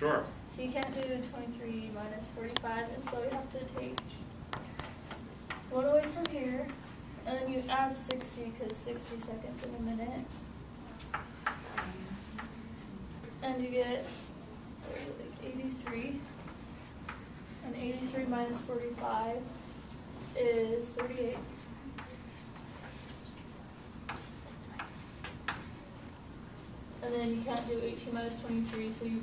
Sure. So you can't do 23 minus 45, and so you have to take 1 away from here, and then you add 60 because 60 seconds in a minute. And you get 83. And 83 minus 45 is 38. And then you can't do 18 minus 23, so you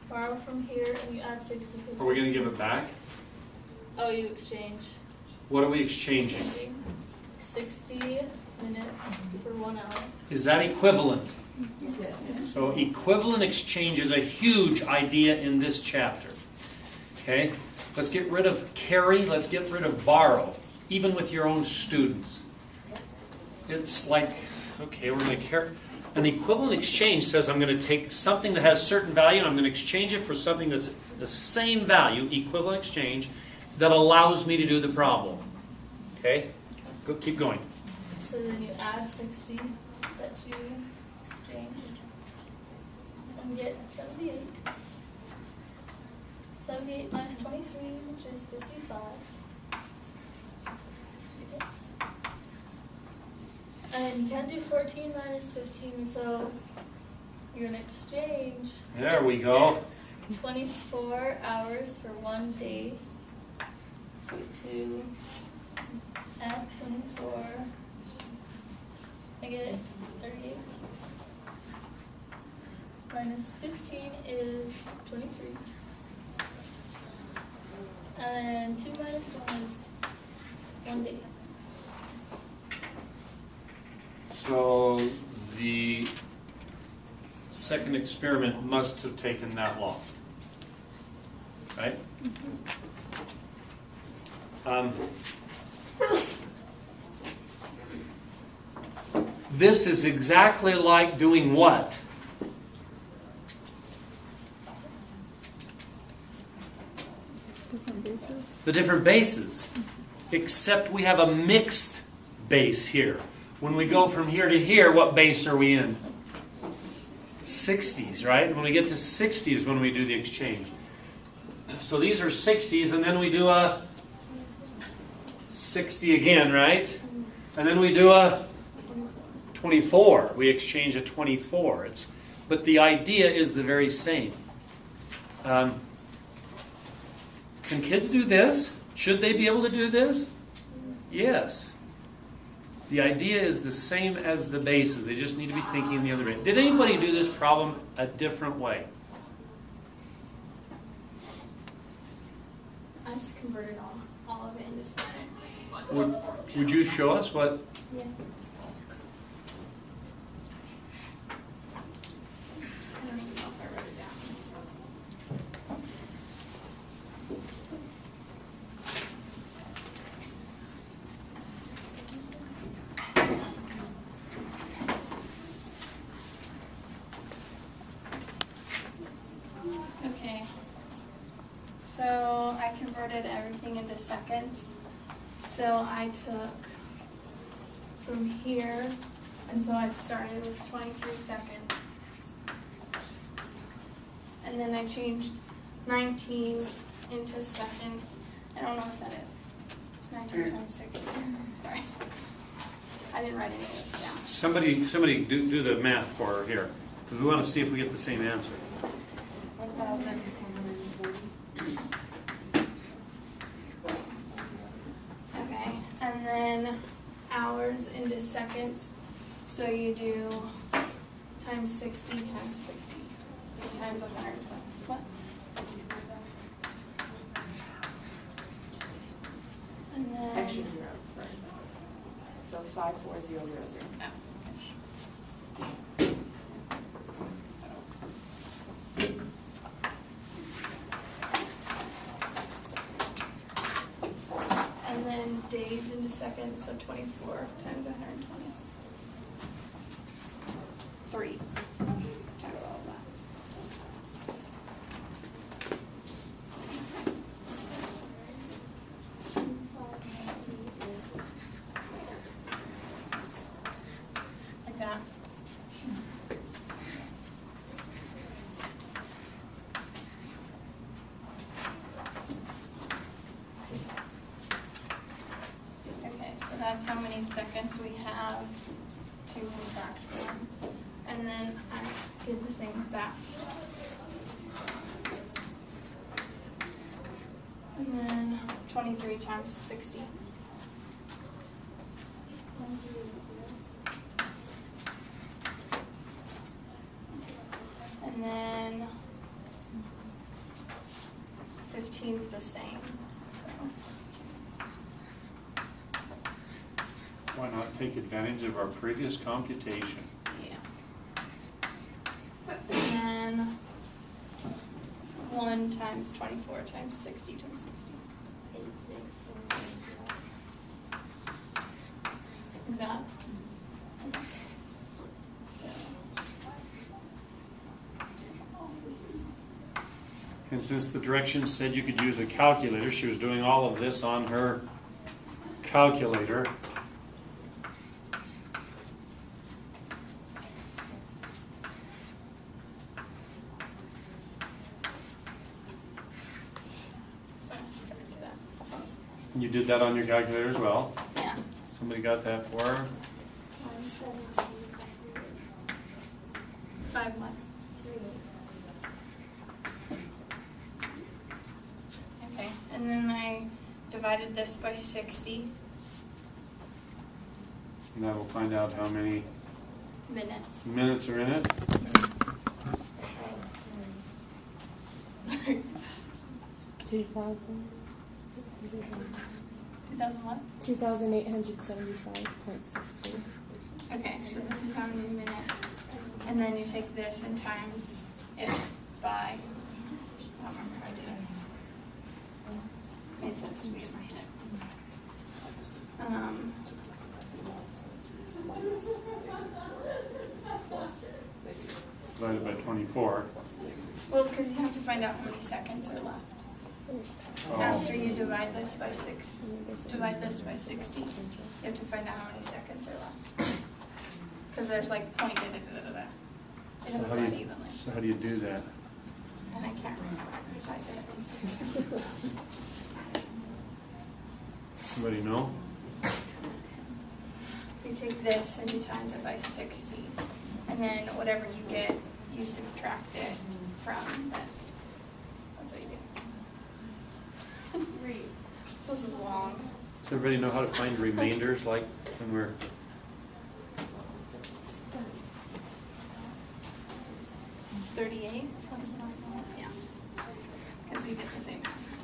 borrow from here and you add 60. Are we going to give it back? Oh, you exchange. What are we exchanging? 60 minutes for 1 hour. Is that equivalent? Yes. So equivalent exchange is a huge idea in this chapter. Okay? Let's get rid of carry. Let's get rid of borrow. Even with your own students. It's like, okay, we're going to carry. An equivalent exchange says I'm going to take something that has certain value and I'm going to exchange it for something that's the same value, equivalent exchange, that allows me to do the problem. Okay? Go, keep going. So then you add 60 that you exchange and get 78. 78 minus 23, which is 55. Yes. And you can't do 14 minus 15, so you're going to exchange There we go. 24 hours for 1 day. So 2 add 24. I get 38. Minus 15 is 23. And 2 minus 1 is 1 day. So the second experiment must have taken that long. Right? This is exactly like doing what? Different bases. The different bases. Except we have a mixed base here. When we go from here to here, what base are we in? 60s, right? When we get to 60s when we do the exchange. So these are 60s, and then we do a 60 again, right? And then we do a 24. We exchange a 24. But the idea is the very same. Can kids do this? Should they be able to do this? Yes. The idea is the same as the bases. They just need to be thinking the other way. Did anybody do this problem a different way? I just converted all of it into second. Would you show us what? Yeah. I don't even know if I wrote it down. Okay. So I converted everything into seconds. So I took from here, and so I started with 23 seconds. And then I changed 19 into seconds. I don't know what that is. It's 19 times 60. Sorry. I didn't write any of this down. Somebody do the math for her here. Because we want to see if we get the same answer. 1,000. Okay, and then hours into seconds. So you do times 60 times 60. So times 120. What? And then Extra 0 for so 54000. And then days into seconds, so 24 times 120. 3 times all of that. Like that. that's how many seconds we have to subtract from. And then I did the same with that. And then 23 times 60. And then 15's the same. So. Why not take advantage of our previous computation? Yeah. And then 1 times 24 times 60 times 60. Is that? So. And since the directions said you could use a calculator, she was doing all of this on her calculator. You did that on your calculator as well? Yeah. Somebody got that for her? 5 months. Okay, and then I divided this by 60 And that will find out how many minutes. minutes are in it. 2,000. 2001? 2,875.63. Okay, so this is how many minutes. And then you take this and times it by, I don't remember how I did it. Made sense to me in my head. Divided by 24. Well, because you have to find out how many seconds are left. Oh. After you divide this by 60, you have to find out how many seconds are left. Because there's like point da da da da da. It doesn't go evenly. So how do you do that? And I can't remember if I did it. Somebody know? You take this and you times it by 60. And then whatever you get, you subtract it from this. That's what you do. Read. This is long. Does everybody know how to find remainders like when we're... It's 38. That's what I thought. Yeah. Because we get the same answer.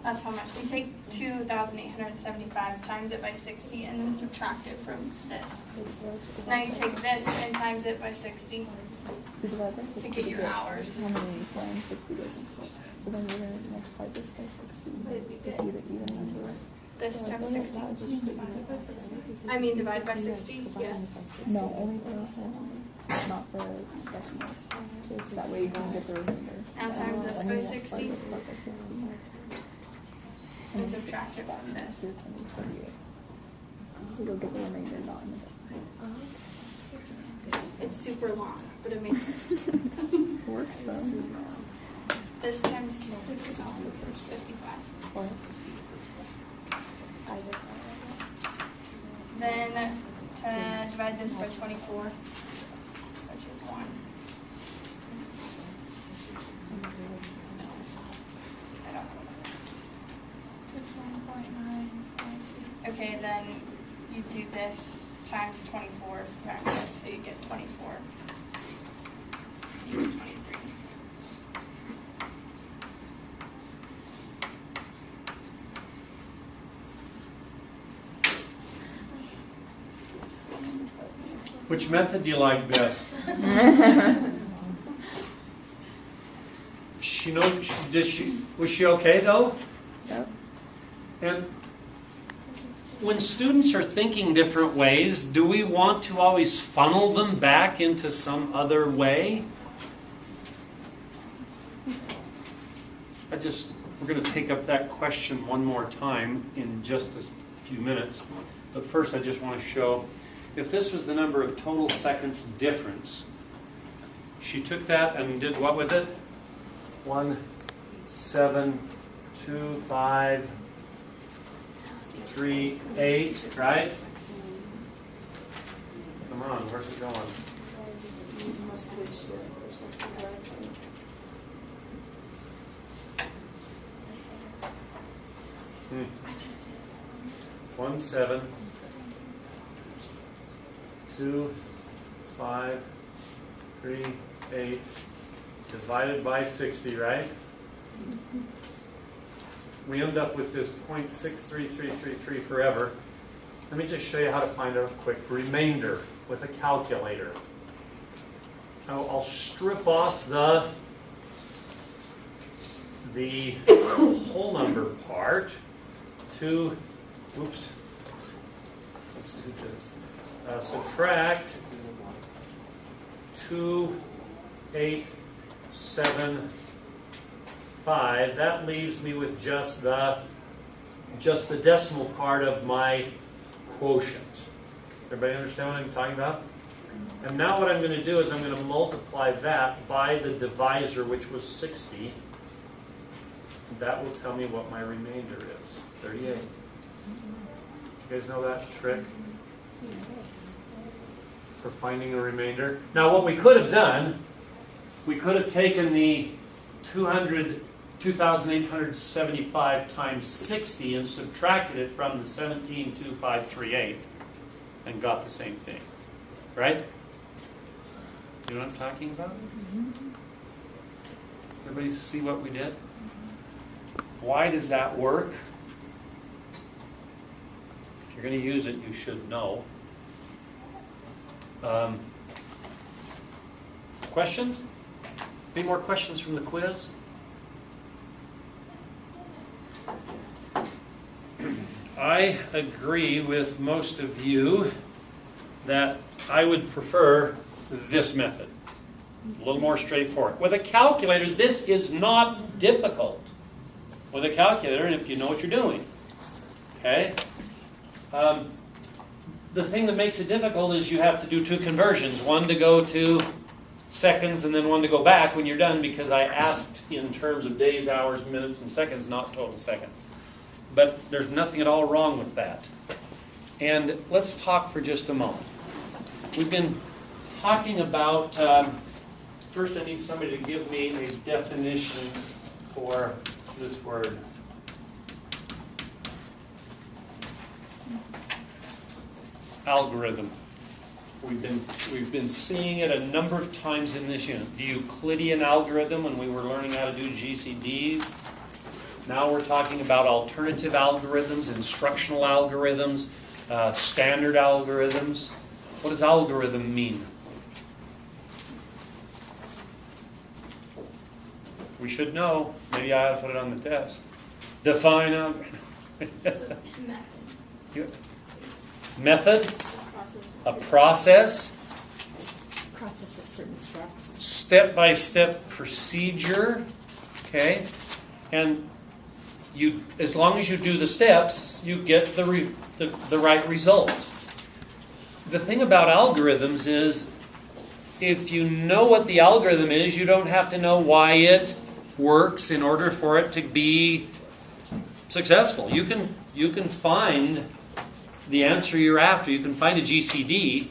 That's how much. You take 2,875, times it by 60, and then subtract it from this. Now you take this and times it by 60 to get your hours. How many times 60 doesn't fit? So then you're going to multiply this by 60 to see the even number. This times 60. Just put divide by 60. I mean divide by 60? Yes. No, only the not the decimals. So that way you can get the remainder. Now times this by 60 This by 60. and subtract it from this. So it's going to be 38. So you'll get the remainder not in the decimal. It's super long, but it makes sense. Works though. This times 6 is 55. Or Then to divide this by 24, which is 1. I don't know. It's 1.9. Okay, then you do this times 24, subtract this, so you get 24. You get 23. Which method do you like best? She know? Was she okay though? Yep. And when students are thinking different ways, do we want to always funnel them back into some other way? We're going to take up that question one more time in just a few minutes. But first I just want to show, if this was the number of total seconds difference, she took that and did what with it? 1, 7, 2, 5, 3, 8, right? Come on, where's it going? I just did. 1, 7, 2, 5, 3, 8, divided by 60, right? We end up with this 0.63333 forever. Let me just show you how to find a quick remainder with a calculator. I'll strip off the whole number part to, oops, let's do this. Subtract 2, 8, 7, 5. That leaves me with just the decimal part of my quotient. Everybody understand what I'm talking about? And now what I'm going to do is I'm going to multiply that by the divisor, which was 60. That will tell me what my remainder is, 38. You guys know that trick for finding a remainder? Now what we could have done, we could have taken the 2,875 times 60 and subtracted it from the 172538 and got the same thing. Right? You know what I'm talking about? Everybody see what we did? Why does that work? If you're going to use it, you should know. Questions? Any more questions from the quiz? I agree with most of you that I would prefer this method. A little more straightforward. With a calculator, this is not difficult. With a calculator, and if you know what you're doing. Okay? The thing that makes it difficult is you have to do two conversions. One to go to seconds and then one to go back when you're done, because I asked in terms of days, hours, minutes, and seconds, not total seconds. But there's nothing at all wrong with that. And let's talk for just a moment. We've been talking about, first I need somebody to give me a definition for this word. Algorithm. We've been seeing it a number of times in this unit. The Euclidean algorithm when we were learning how to do GCDs. Now we're talking about alternative algorithms, instructional algorithms, standard algorithms. What does algorithm mean? We should know. Maybe I ought to put it on the test. Define algorithm. Method? A process? Process with certain steps. Step-by-step procedure. Okay? And you, as long as you do the steps, you get the right result. The thing about algorithms is, if you know what the algorithm is, you don't have to know why it works in order for it to be successful. You can find the answer you're after. You can find a GCD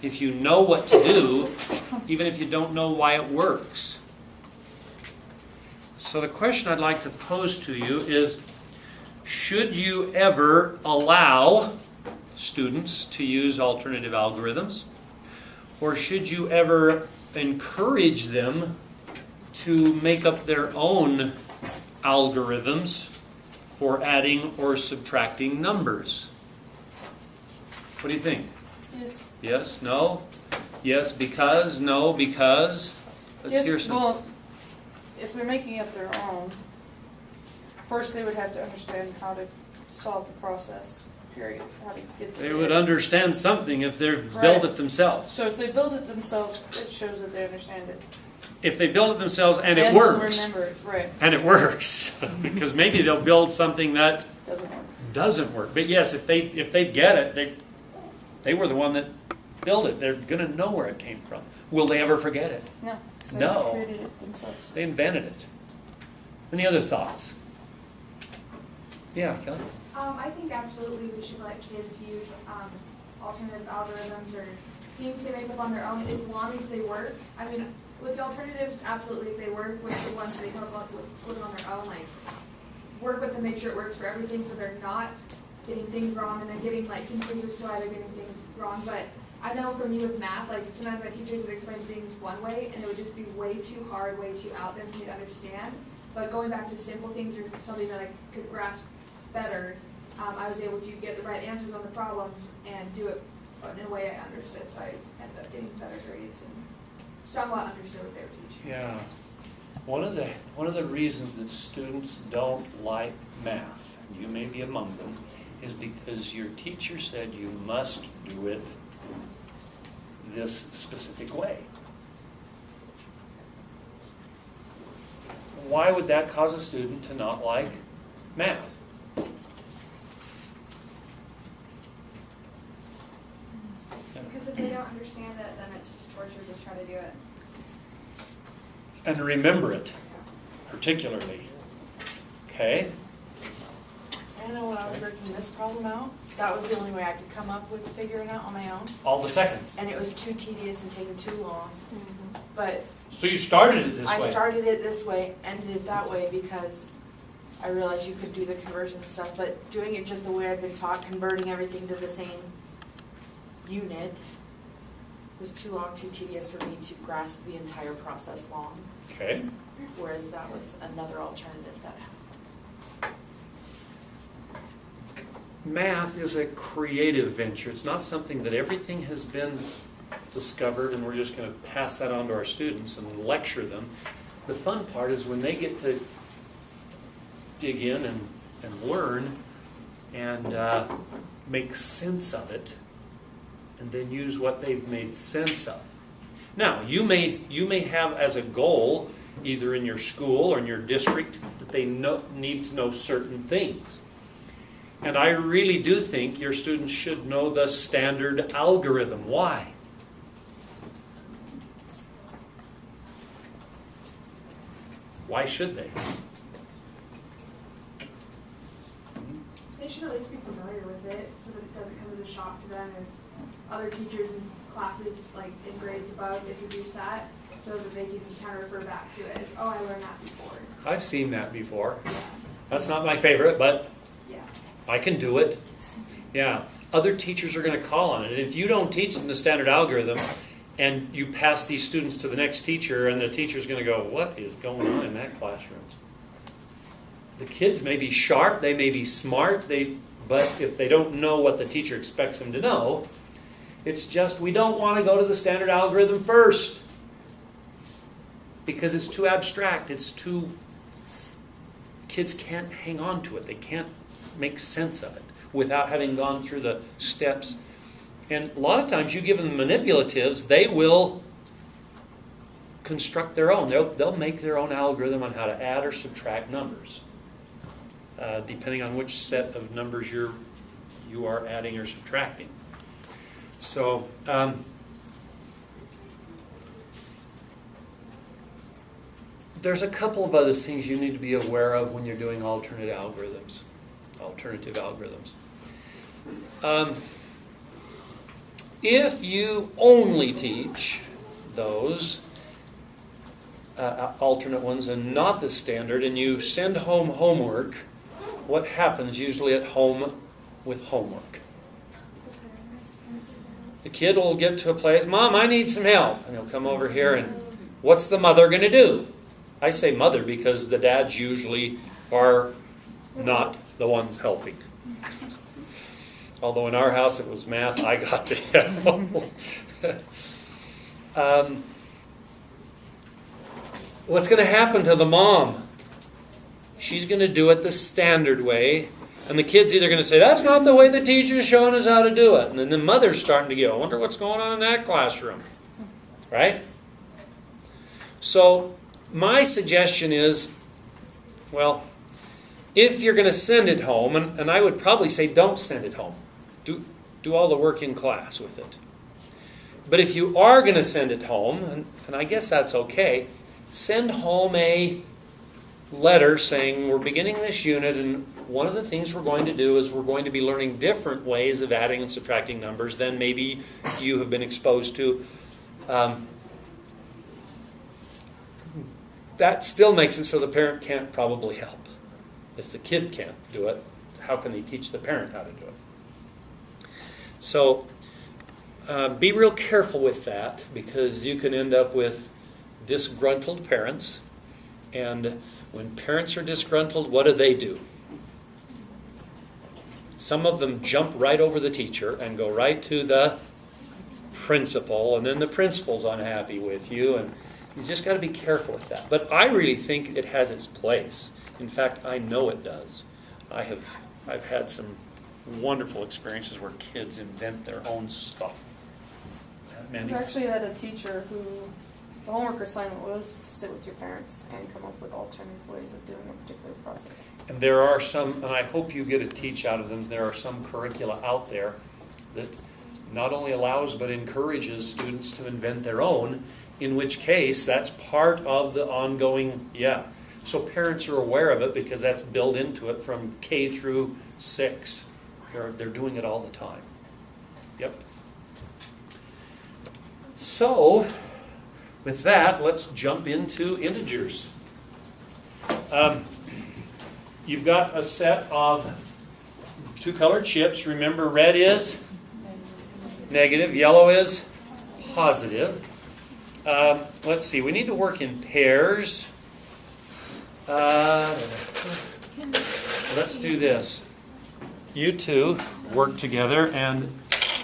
if you know what to do, even if you don't know why it works. So the question I'd like to pose to you is, should you ever allow students to use alternative algorithms? Or should you ever encourage them to make up their own algorithms for adding or subtracting numbers? What do you think? Yes. Yes? No? Yes, because? No, because? Let's hear some. Well, if they're making up their own, first they would have to understand how to solve the process, period. How to get to They the would end. understand something if they've Right. built it themselves. So if they build it themselves, it shows that they understand it. If they build it themselves and it they'll works. remember it, right. And it works. Because maybe they'll build something that Doesn't work. doesn't work. But yes, if they get it, they were the one that built it. They're going to know where it came from. Will they ever forget it? No. So No. they created it themselves. They invented it. Any other thoughts? Yeah, Kelly? I think absolutely we should let kids use alternative algorithms or things they make up on their own as long as they work. I mean, with the alternatives, absolutely, if they work with the ones they come up with on their own, like, work with them, make sure it works for everything so they're not getting things wrong and then getting, like, confused as to why they're getting things wrong. But I know for me with math, like, sometimes my teachers would explain things one way and it would just be way too hard, way too out there for me to understand. But going back to simple things or something that I could grasp better, I was able to get the right answers on the problem and do it in a way I understood, so I ended up getting better grades and somewhat understood what they were teaching. Yeah. One of the reasons that students don't like math, and you may be among them, is because your teacher said you must do it this specific way. Why would that cause a student to not like math? Because if they don't understand it, then it's just torture to try to do it. And remember it, particularly. Okay? I know when I was working this problem out, that was the only way I could come up with figuring it out on my own. All the seconds. And it was too tedious and taking too long. But So you started it this way. I started it this way, ended it that way because I realized you could do the conversion stuff, but doing it just the way I've been taught, converting everything to the same unit, was too long, too tedious for me to grasp the entire process long. Okay. Whereas that was another alternative that happened. Math is a creative venture. It's not something that everything has been discovered and we're just going to pass that on to our students and lecture them. The fun part is when they get to dig in and learn and make sense of it and then use what they've made sense of. Now, you may have as a goal, either in your school or in your district, that they need to know certain things. And I really do think your students should know the standard algorithm. Why? Why should they? They should at least be familiar with it so that it doesn't come as a shock to them if other teachers in classes, like in grades above, introduce that so that they can kind of refer back to it as, oh, I learned that before. I've seen that before. Yeah. That's not my favorite, but Yeah. I can do it. Yeah. Other teachers are going to call on it. And if you don't teach them the standard algorithm and you pass these students to the next teacher and the teacher's going to go, what is going on in that classroom? The kids may be sharp, they may be smart, but if they don't know what the teacher expects them to know, it's just we don't want to go to the standard algorithm first because it's too abstract. It's too... Kids can't hang on to it. They can't make sense of it without having gone through the steps. And a lot of times you give them manipulatives, they will construct their own. They'll make their own algorithm on how to add or subtract numbers, depending on which set of numbers you are adding or subtracting. So, there's a couple of other things you need to be aware of when you're doing alternative algorithms. If you only teach those alternate ones and not the standard, and you send home homework, what happens usually at home with homework? The kid will get to a place, Mom, I need some help. And he'll come over here and, what's the mother going to do? I say mother because the dads usually are not the ones helping. Although in our house it was math, I got to help. What's going to happen to the mom? She's going to do it the standard way. And the kid's either going to say, that's not the way the teacher's showing us how to do it. And then the mother's starting to go, I wonder what's going on in that classroom. Right? So, my suggestion is, well, if you're going to send it home, and I would probably say don't send it home. Do all the work in class with it. But if you are going to send it home, and I guess that's okay, send home a letter saying we're beginning this unit, and one of the things we're going to do is we're going to be learning different ways of adding and subtracting numbers than maybe you have been exposed to. That still makes it so the parent can't probably help. If the kid can't do it, how can they teach the parent how to do it? So be real careful with that, because you can end up with disgruntled parents. And when parents are disgruntled, what do? Some of them jump right over the teacher and go right to the principal, and then the principal's unhappy with you, and you just got to be careful with that. But I really think it has its place. In fact, I know it does. I've had some wonderful experiences where kids invent their own stuff. Mandy? I actually had a teacher who, the homework assignment was to sit with your parents and come up with alternative ways of doing a particular process. And there are some, and I hope you get a teach out of them, there are some curricula out there that not only allows but encourages students to invent their own, in which case that's part of the ongoing, So parents are aware of it because that's built into it from K through 6. They're doing it all the time. Yep. So, with that, let's jump into integers. You've got a set of 2 colored chips. Remember, red is negative, yellow is positive. Let's see, we need to work in pairs. Let's do this. You two work together, and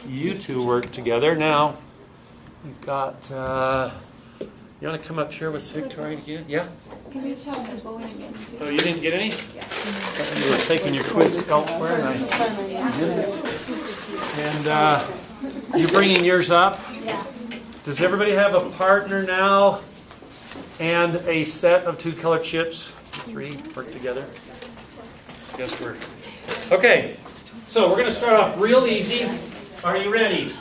you two work together. Now, we've got, you want to come up here with Victoria again? Yeah? Oh, you didn't get any? You were taking your quiz elsewhere, and you're bringing yours up? Yeah. Does everybody have a partner now and a set of 2 colored chips? 3 work together? Guess we're... Okay, so we're going to start off real easy. Are you ready?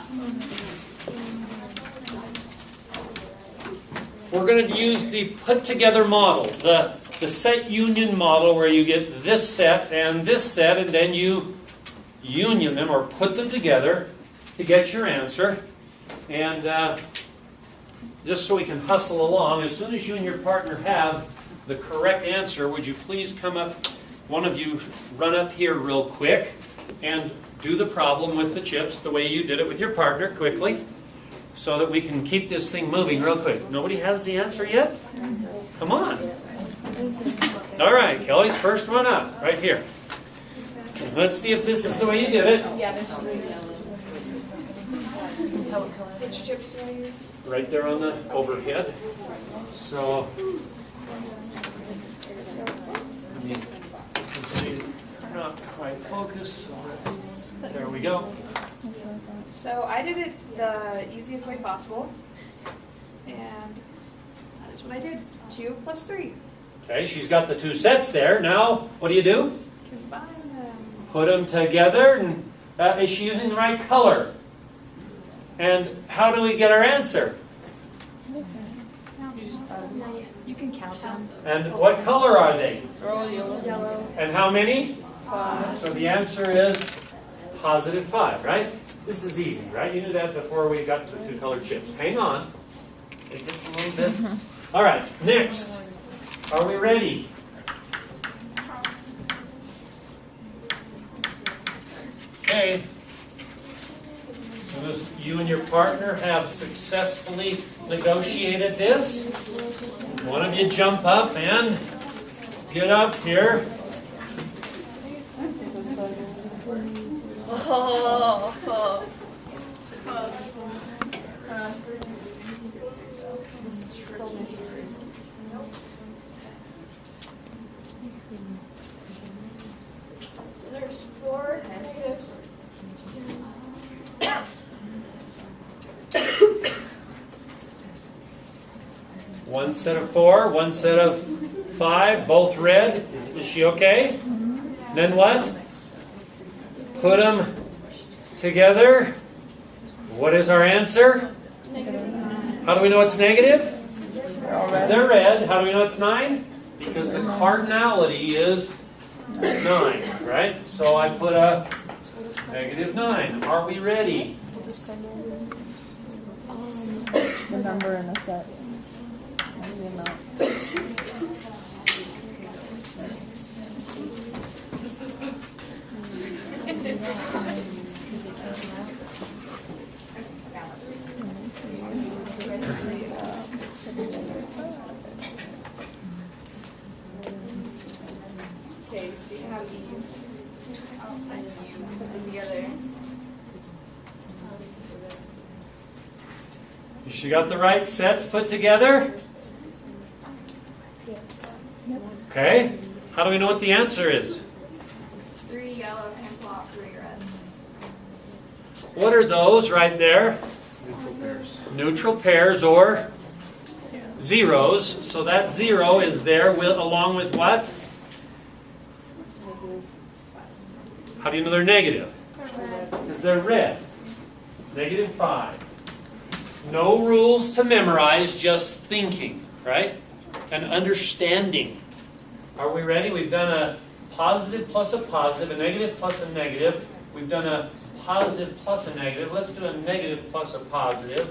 We're going to use the put-together model, the set union model, where you get this set, and then you union them or put them together to get your answer. And just so we can hustle along, as soon as you and your partner have the correct answer, would you please come up, one of you run up here real quick and do the problem with the chips the way you did it with your partner quickly, so that we can keep this thing moving real quick. Nobody has the answer yet? Come on. All right, Kelly's first one up, right here. Let's see if this is the way you did it. Yeah, there's 3 yellows. Which chips do I use? Right there on the overhead. So, they're not quite focused, so there we go. So I did it the easiest way possible, and that is what I did. 2 plus 3. Okay, she's got the 2 sets there. Now, what do? Combine them. Put them together, and is she using the right color? And how do we get our answer? You can count them. And what color are they? Yellow. And how many? 5. So the answer is positive 5, right? This is easy, right? You knew that before we got to the 2 colored chips. Hang on. It gets a little bit. All right, next. Are we ready? Okay. As soon as you and your partner have successfully negotiated this, one of you jump up and get up here. So there's 4 negatives. One set of 4, one set of 5, both red. Is she okay? Then what? Put them together. What is our answer? How do we know it's negative? Because they're red. How do we know it's 9? Because the cardinality is 9, right? So I put a -9. Are we ready? The number in a set. And the amount. Okay, so you have these. And you put them together. You got the right sets put together? Okay. How do we know what the answer is? 3 yellow cancel out 3 red. What are those right there? Neutral pairs. Neutral pairs or zeros. So that 0 is there along with what? How do you know they're negative? Because they're red. -5. No rules to memorize, just thinking, right? And understanding. Are we ready? We've done a positive plus a positive, a negative plus a negative. We've done a positive plus a negative. Let's do a negative plus a positive.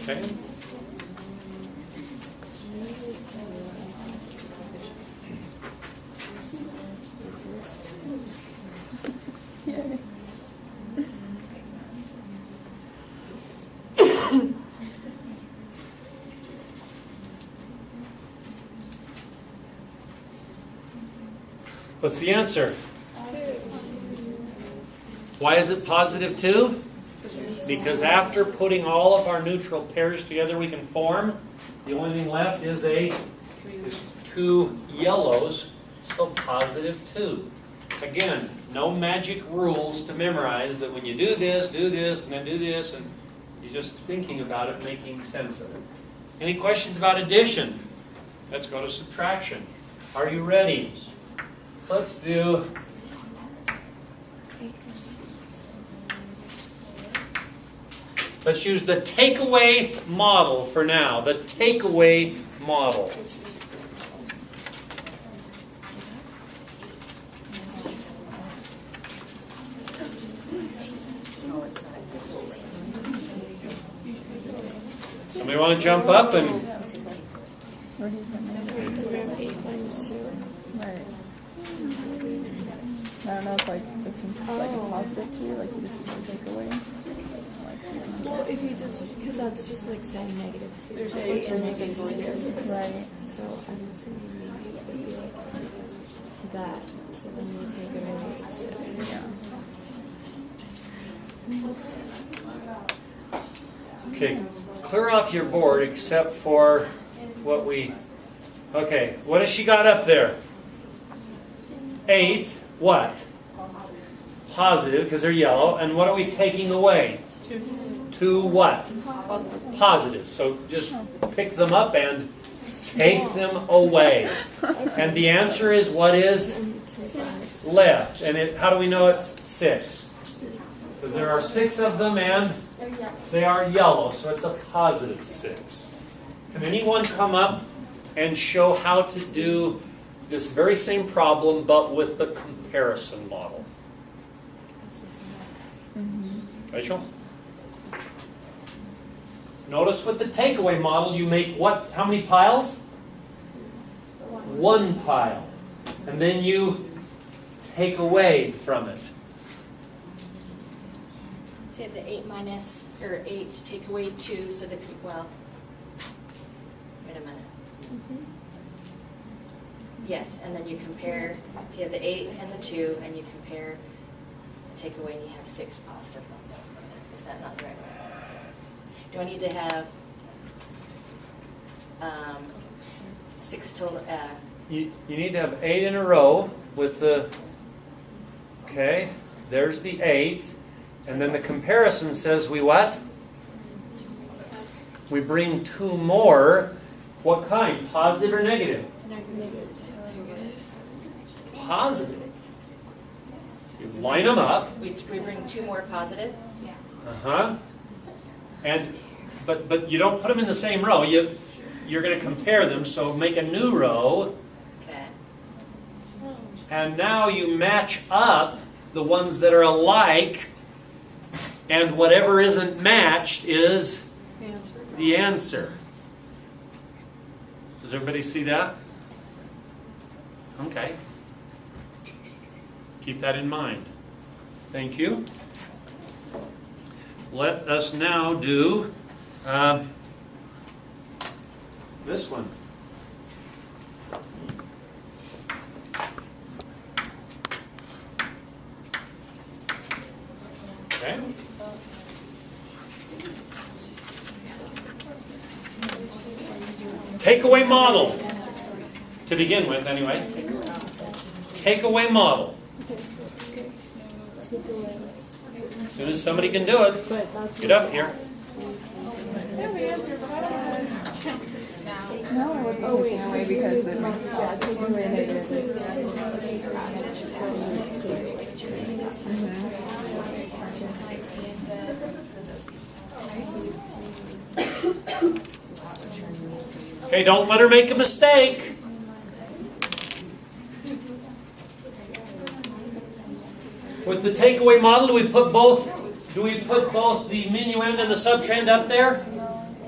Okay. What's the answer? Why is it positive 2? Because after putting all of our neutral pairs together we can form, the only thing left is 2 yellows, so positive 2. Again, no magic rules to memorize that when you do this, and then do this, and you're just thinking about it, making sense of it. Any questions about addition? Let's go to subtraction. Are you ready? Let's do let's use the takeaway model for now. The takeaway model. Somebody want to jump up and Where do you put -2? Right. I don't know if since it's like a positive 2, like you just use the takeaway. Well, if you just, because that's just like saying -2. There's a negative 2. Right. So I'm assuming maybe it would be like that. So then we take it away, it's 6. Yeah. okay, clear off your board except for what we okay, what has she got up there? 8, what? Positive, because they're yellow. And what are we taking away? 2 what? Positive. So just pick them up and take them away. And the answer is what is left. And how do we know it's 6? Because there are 6 of them and they are yellow. So it's a positive 6. Can anyone come up and show how to do this very same problem but with the comparison model? Rachel? Notice with the takeaway model you make what? How many piles? 1 pile. And then you take away from it. So you have the 8 minus, or 8 take away 2, so that, well, wait a minute. Yes, and then you compare, so you have the 8 and the 2, and you compare, take away, and you have 6 positive. Is that not right? Do I need to have 6 total? You need to have 8 in a row with the, okay, there's the 8. And then the comparison says we what? We bring 2 more. What kind? Positive or negative? Positive. You line them up. We bring 2 more positive. Uh-huh. And but you don't put them in the same row. You're going to compare them. So make a new row. Okay. And now you match up the ones that are alike, and whatever isn't matched is the answer. Does everybody see that? Okay. Keep that in mind. Thank you. Let us now do this one. Okay. Takeaway model. To begin with, anyway. Takeaway model. As soon as somebody can do it, get up here. No, I wasn't taking away because it makes taking away negative. Okay, don't let her make a mistake. With the takeaway model, do we put both the minuend and the subtrend up there?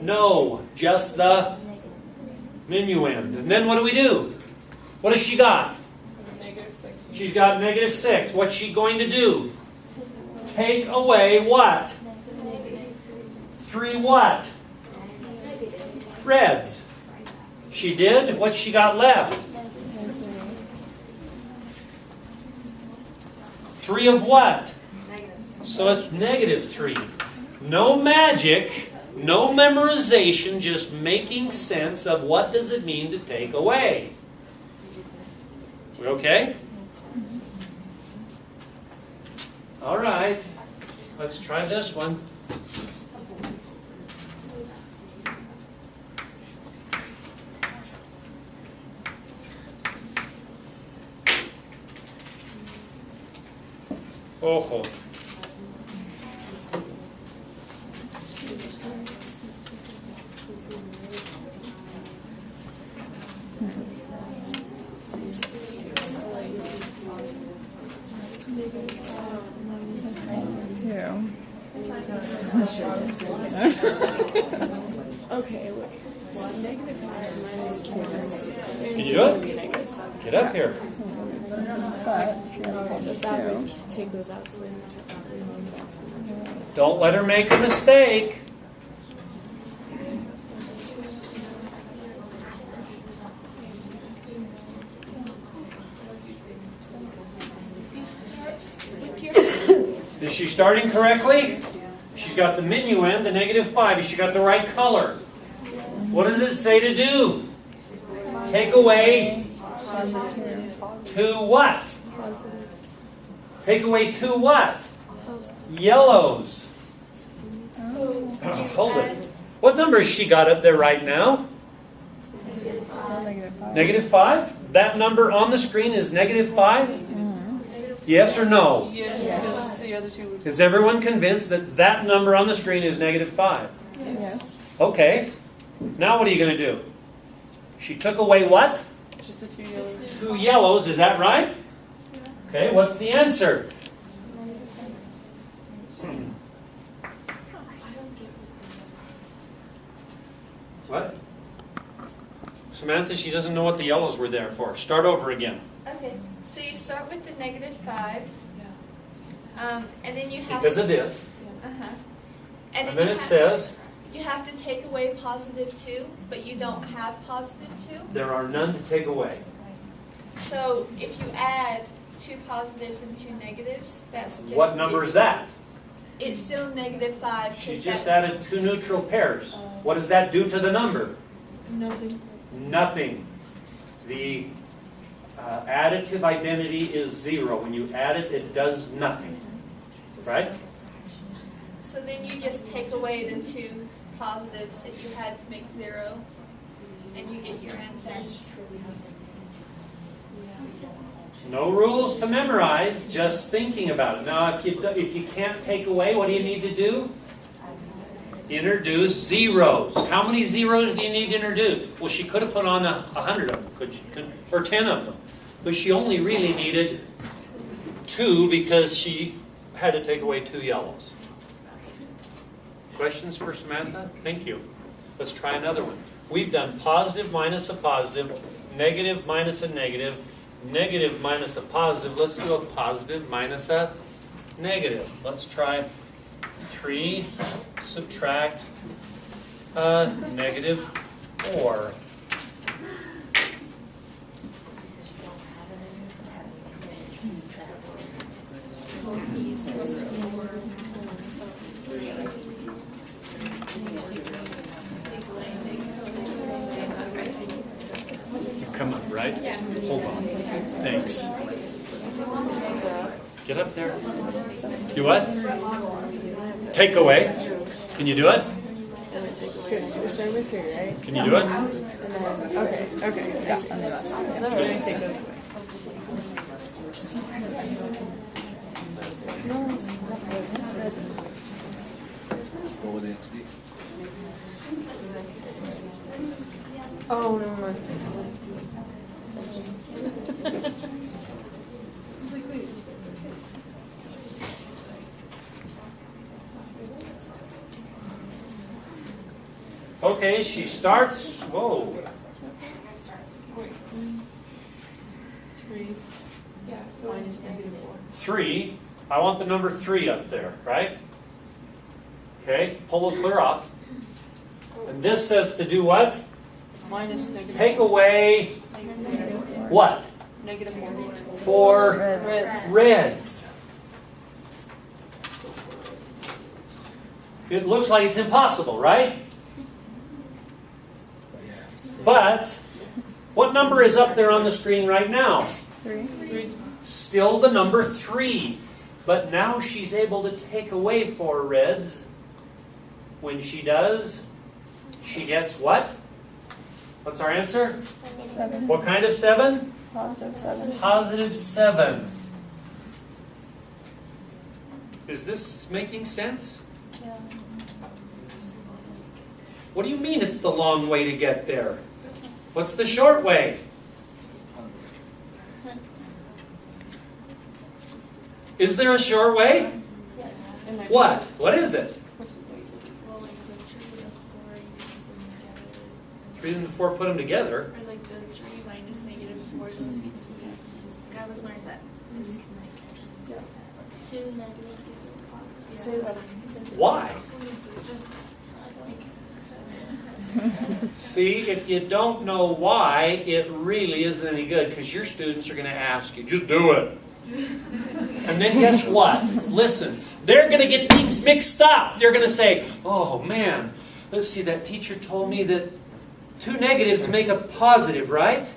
No, just the minuend. And then what do? What has she got? -6. She's got -6. What's she going to do? Take away what? 3 what? Reds. She did. What's she got left? 3 of what? So it's -3. No magic, no memorization, just making sense of what does it mean to take away. We okay? All right. Let's try this one. Ojo. Okay, wait. Can you do it? Get up here. That would take those out so they don't. Don't let her make a mistake. Is she starting correctly? She's got the minuend, the -5. Has she got the right color? What does it say to do? Take away 2 what? Take away 2 what? Yellows. Hold it. What number has she got up there right now? -5. That number on the screen is -5? Yes or no? Yes, because the other two would. Is everyone convinced that that number on the screen is -5? Yes. Okay. Now what are you going to do? She took away what? Just the 2 yellows. 2 yellows. Is that right? Okay. What's the answer? What? Samantha, she doesn't know what the yellows were there for. Start over again. Okay, so you start with the -5. And then you have Because of this. and And then it says, you have to take away +2, but you don't have +2. there are none to take away. So if you add 2 positives and 2 negatives, that's just What number is that? It's still -5. She just added 2 neutral pairs. What does that do to the number? Nothing. Nothing. The additive identity is 0. When you add it, it does nothing. Right? So then you just take away the 2 positives that you had to make 0, and you get your answer. No rules to memorize, just thinking about it. Now, if you can't take away, what do you need to do? Introduce zeros. How many zeros do you need to introduce? Well, she could have put on 100 of them, could she? Or 10 of them. But she only really needed 2 because she had to take away 2 yellows. Questions for Samantha? Thank you. Let's try another one. We've done positive minus a positive, negative minus a negative, negative minus a positive. Let's do a positive minus a negative. Let's try 3 subtract negative 4. Come up, right? Yeah. Hold on. Thanks. Get up there. Do what? Take away. Can you do it? Start with 3, right? Can you do it? Okay. Yeah. We're going to take those away. Oh, never mind. Okay, she starts. Whoa. 3. Yeah. Minus negative 4. 3. I want the number 3 up there, right? Okay, pull those clear off. And this says to do what? Minus negative Take away what? negative 4. 4 Reds. reds. It looks like it's impossible, right? But what number is up there on the screen right now? 3. Still the number 3. But now she's able to take away 4 reds. When she does, she gets what? What's our answer? 7. What kind of 7? Positive 7. Positive 7. Is this making sense? Yeah. What do you mean it's the long way to get there? What's the short way? Is there a short way? Yes. What? What is it? Well, like the 2 and 4, you put them together. 3 and 4, put them together. Or like the 3 minus negative 4, those I was learned that. Yeah. 2 negatives equal positive. Say that. Why? It's just See, if you don't know why, it really isn't any good because your students are going to ask you, just do it. And then guess what? Listen, they're going to get things mixed up. They're going to say, oh man, let's see, that teacher told me that 2 negatives make a positive, right?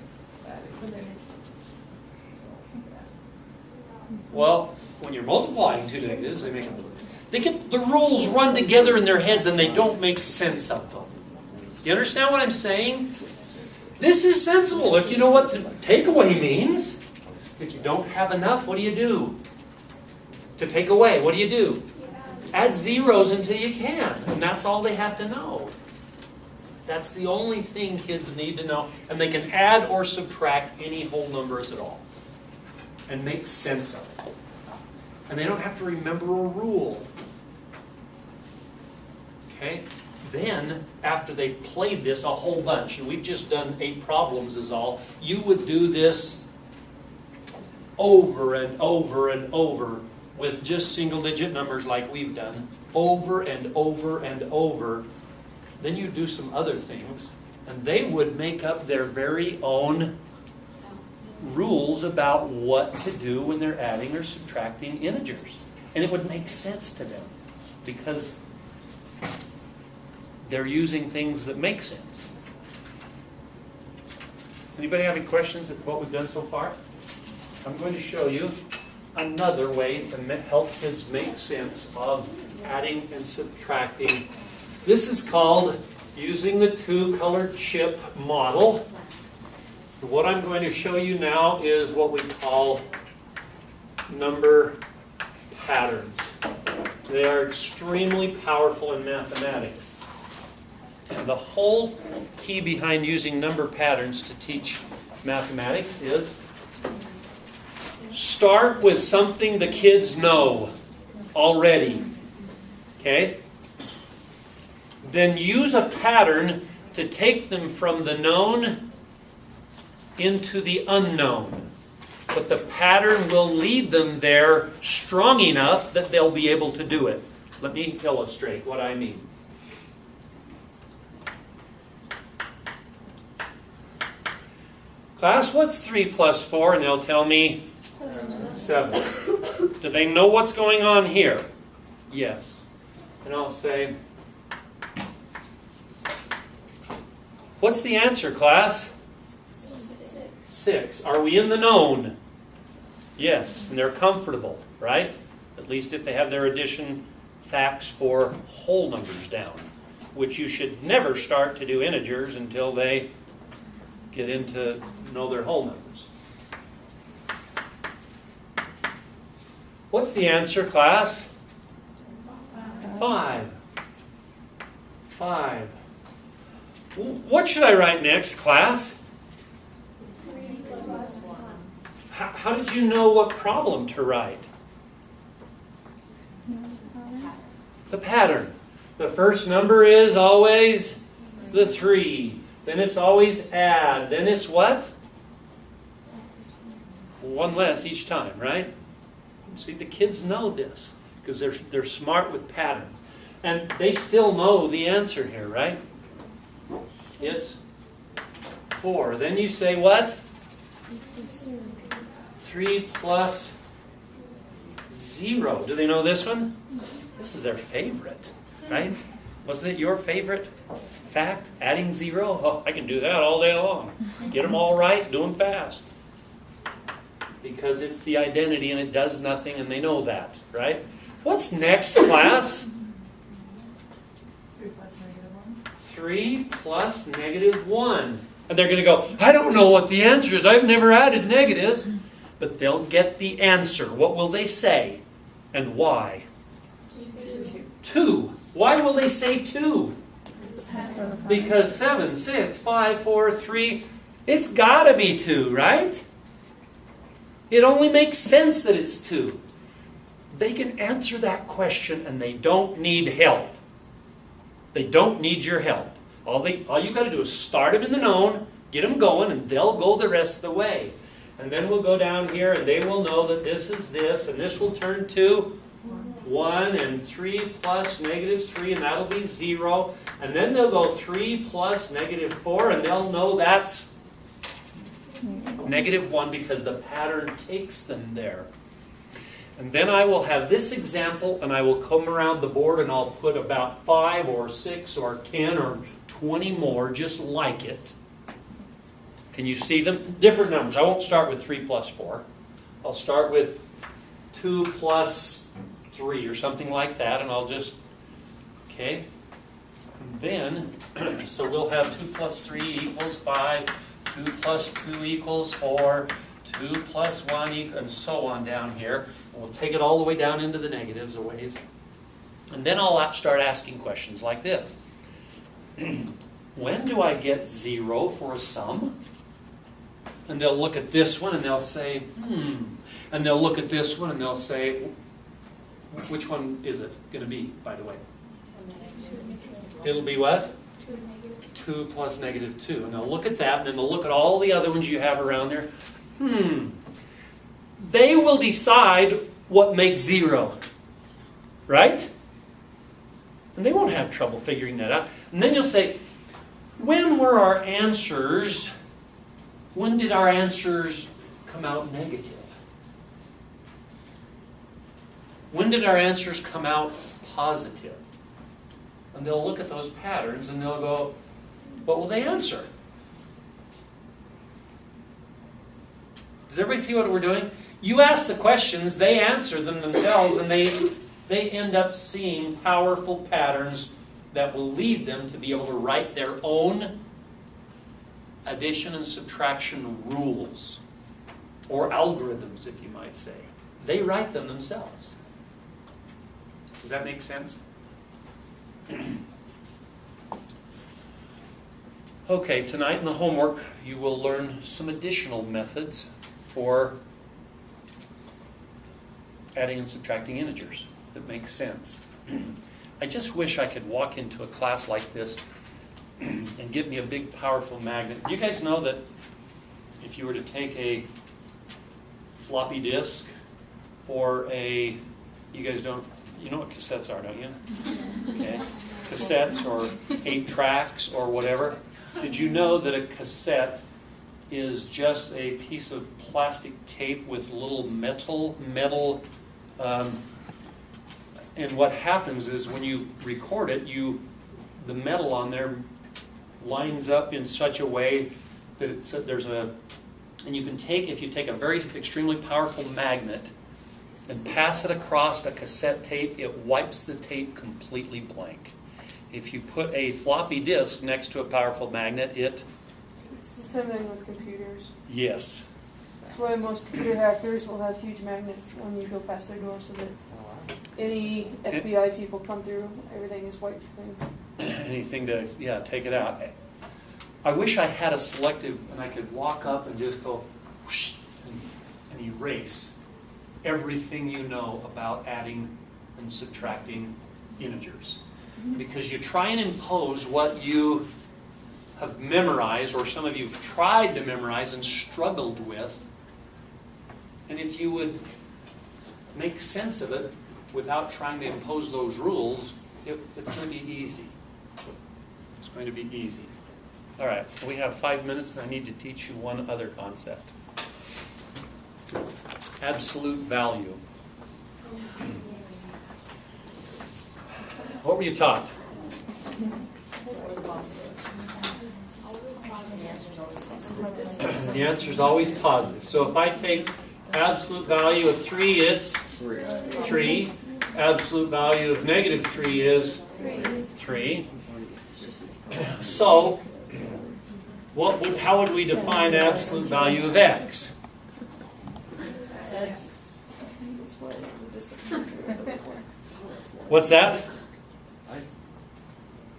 Well, when you're multiplying 2 negatives, they get the rules run together in their heads and they don't make sense of them. You understand what I'm saying? This is sensible if you know what takeaway means. If you don't have enough, what do you do? To take away, what do you do? Add zeros until you can. And that's all they have to know. That's the only thing kids need to know. And they can add or subtract any whole numbers at all. And make sense of it. And they don't have to remember a rule. Okay? Then, after they've played this a whole bunch, and we've just done 8 problems is all, you would do this over and over and over with just single-digit numbers like we've done, over and over and over. Then you do some other things, and they would make up their very own rules about what to do when they're adding or subtracting integers. And it would make sense to them, because they're using things that make sense. Anybody have any questions at what we've done so far? I'm going to show you another way to help kids make sense of adding and subtracting. This is called using the 2-color chip model. What I'm going to show you now is what we call number patterns. They are extremely powerful in mathematics. And the whole key behind using number patterns to teach mathematics is start with something the kids know already. Okay? Then use a pattern to take them from the known into the unknown. But the pattern will lead them there strong enough that they'll be able to do it. Let me illustrate what I mean. Class, what's 3 plus 4? And they'll tell me 7. Do they know what's going on here? Yes. And I'll say, what's the answer, class? 6. Are we in the known? Yes. And they're comfortable, right? At least if they have their addition facts for whole numbers down, which you should never start to do integers until they get into know their whole numbers. What's the answer, class? 5. 5. What should I write next, class? How did you know what problem to write? The pattern. The first number is always the 3. Then it's always add. Then it's what? 1 less each time, right? See, the kids know this because they're smart with patterns. And they still know the answer here, right? It's 4. Then you say what? 3 plus 0. Do they know this one? This is their favorite, right? Wasn't it your favorite fact? Adding 0? Oh, I can do that all day long. Get them all right, do them fast. Because it's the identity and it does nothing and they know that, right? What's next, class? 3 plus -1. 3 plus -1. And they're going to go, I don't know what the answer is. I've never added negatives. But they'll get the answer. What will they say? And why? 2. Why will they say 2? Because 7, 6, 5, 4, 3, it's got to be 2, right? It only makes sense that it's 2. They can answer that question and they don't need help. They don't need your help. All you got to do is start them in the known, get them going, and they'll go the rest of the way. And then we'll go down here and they will know that this is this, and this will turn to 1, and 3 plus -3, and that'll be 0. And then they'll go 3 plus -4, and they'll know that's -1 because the pattern takes them there. And then I will have this example, and I will come around the board and I'll put about 5 or 6 or 10 or 20 more just like it. Can you see them? Different numbers. I won't start with 3 plus 4. I'll start with 2 plus 3 or something like that, and I'll just, okay. And then, so we'll have 2 plus 3 equals 5, 2 plus 2 equals 4, 2 plus 1 equals, and so on down here. And we'll take it all the way down into the negatives a ways. And then I'll start asking questions like this. When do I get 0 for a sum? And they'll look at this one and they'll say, And they'll look at this one and they'll say, which one is it going to be, by the way? It'll be what? 2 plus -2. And they'll look at that, and then they'll look at all the other ones you have around there. They will decide what makes 0. Right? And they won't have trouble figuring that out. And then you'll say, when were our answers, when did our answers come out negative? When did our answers come out positive? And they'll look at those patterns and they'll go, what will they answer? Does everybody see what we're doing? You ask the questions, they answer them themselves, and they end up seeing powerful patterns that will lead them to be able to write their own addition and subtraction rules, or algorithms, if you might say. They write them themselves. Does that make sense? Okay, tonight in the homework you will learn some additional methods for adding and subtracting integers that make sense. I just wish I could walk into a class like this and get me a big powerful magnet. Do you guys know that if you were to take a floppy disk or a, you guys don't, you know what cassettes are, don't you? Okay. Cassettes or 8 tracks or whatever. Did you know that a cassette is just a piece of plastic tape with little metal, and what happens is when you record it, the metal on there lines up in such a way that and you can take, if you take a very extremely powerful magnet and pass it across a cassette tape, it wipes the tape completely blank. If you put a floppy disk next to a powerful magnet, It's the same thing with computers. Yes. That's why most computer hackers will have huge magnets when you go past their door so that any FBI people come through, everything is wiped clean. Anything to, yeah, take it out. I wish I had a selective and I could walk up and just go whoosh, and erase everything you know about adding and subtracting integers. Because you try and impose what you have memorized, or some of you have tried to memorize and struggled with, and if you would make sense of it without trying to impose those rules, it's going to be easy. It's going to be easy. All right, we have 5 minutes, and I need to teach you one other concept. Absolute value. What were you taught? The answer is always positive. So if I take absolute value of 3, it's 3. Absolute value of negative 3 is 3. So, how would we define absolute value of x? What's that?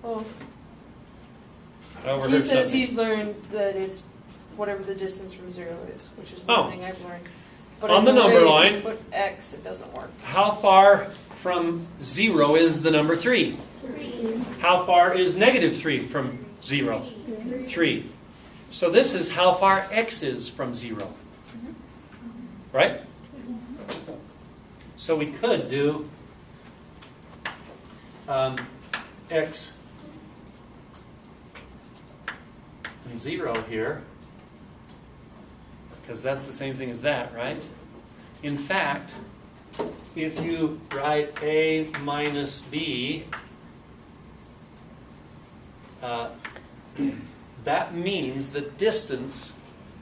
Oh, I overheard he says something. he's learned that it's whatever the distance from 0 is, which is Oh. one thing I've learned. But On the number line, if you put x, it doesn't work. how far from 0 is the number 3? 3. How far is negative 3 from 0? 3. So this is how far x is from 0. Right? So we could do x and 0 here, because that's the same thing as that, right? In fact, if you write a minus b, that means the distance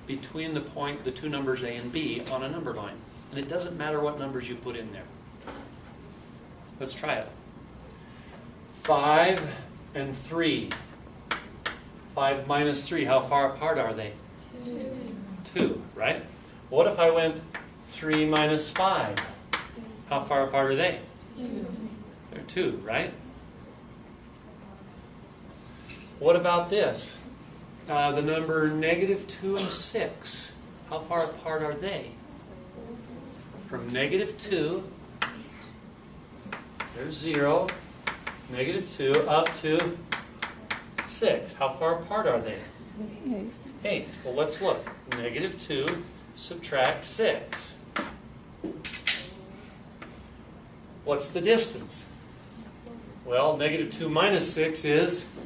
between the two numbers a and b on a number line. And it doesn't matter what numbers you put in there. Let's try it. 5 and 3. 5 minus 3, how far apart are they? 2, right? What if I went 3 minus 5? How far apart are they? 2. They're 2, right? What about this? The number negative 2 and 6. How far apart are they? From negative 2, there's 0, negative 2, up to 6. How far apart are they? 8. Well, let's look. Negative 2 subtract 6. What's the distance? Well, negative 2 minus 6 is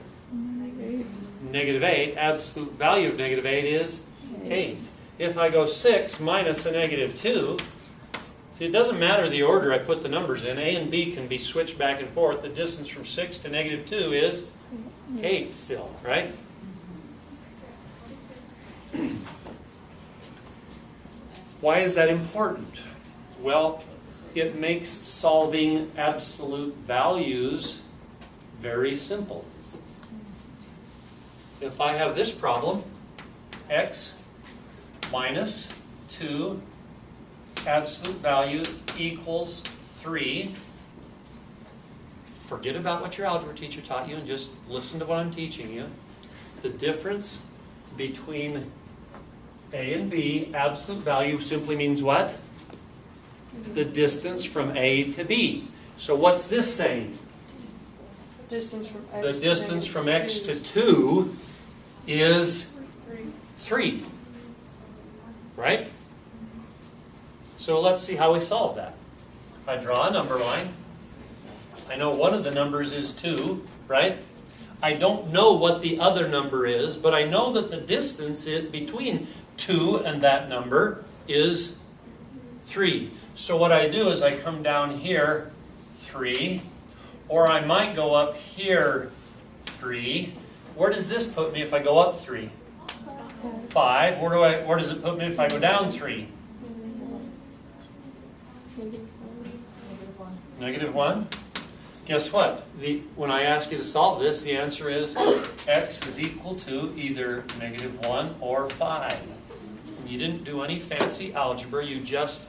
negative 8. Absolute value of negative 8 is 8. If I go 6 minus a negative 2, see, it doesn't matter the order I put the numbers in. A and B can be switched back and forth. The distance from 6 to negative 2 is 8 still, right? Why is that important? Well, it makes solving absolute values very simple. If I have this problem, x minus 2 absolute value equals 3. Forget about what your algebra teacher taught you and just listen to what I'm teaching you. The difference between A and B, absolute value, simply means what? The distance from A to B. So what's this saying? Distance from X. The to distance negative from X 2 to 2 is 3. Right? So let's see how we solve that. If I draw a number line, I know one of the numbers is 2, right? I don't know what the other number is, but I know that the distance between 2 and that number is 3. So what I do is I come down here, 3, or I might go up here, 3. Where does this put me if I go up 3? 5. Where does it put me if I go down 3? -1. Guess what? When I ask you to solve this, the answer is x is equal to either -1 or 5. And you didn't do any fancy algebra, you just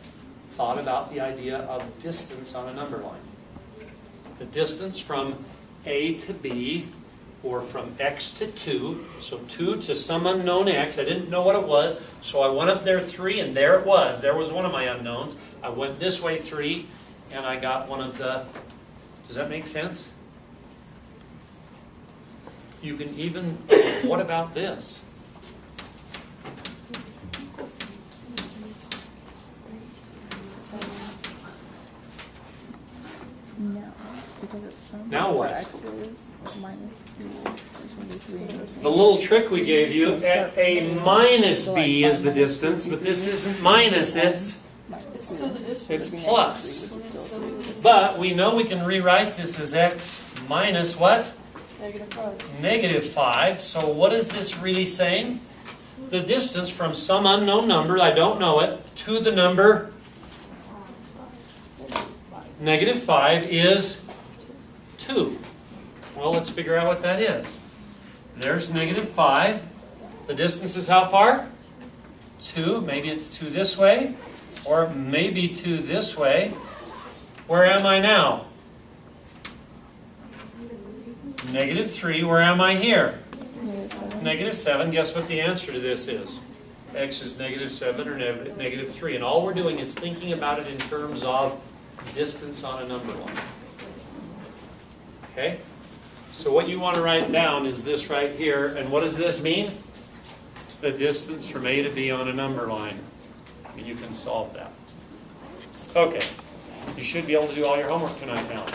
thought about the idea of distance on a number line. The distance from A to B, or from X to 2, so 2 to some unknown X, I didn't know what it was, so I went up there 3, and there it was. There was one of my unknowns. I went this way 3, and I got one of the... Does that make sense? You can even... What about this? No, because it's from Now what? X is minus 2, which will be 3. The little trick we gave you, A minus B is the distance, but this isn't minus, it's Still the distance. It's plus. But we know we can rewrite this as x minus what? -5. -5. So what is this really saying? The distance from some unknown number, I don't know it, to the number -5 is 2. Well, let's figure out what that is. There's -5. The distance is how far? 2. Maybe it's 2 this way, or maybe 2 this way. Where am I now? -3. Where am I here? -7. Guess what the answer to this is? X is -7 or -3. And all we're doing is thinking about it in terms of distance on a number line. Okay? So what you want to write down is this right here. And what does this mean? The distance from A to B on a number line. And you can solve that. Okay. You should be able to do all your homework tonight now.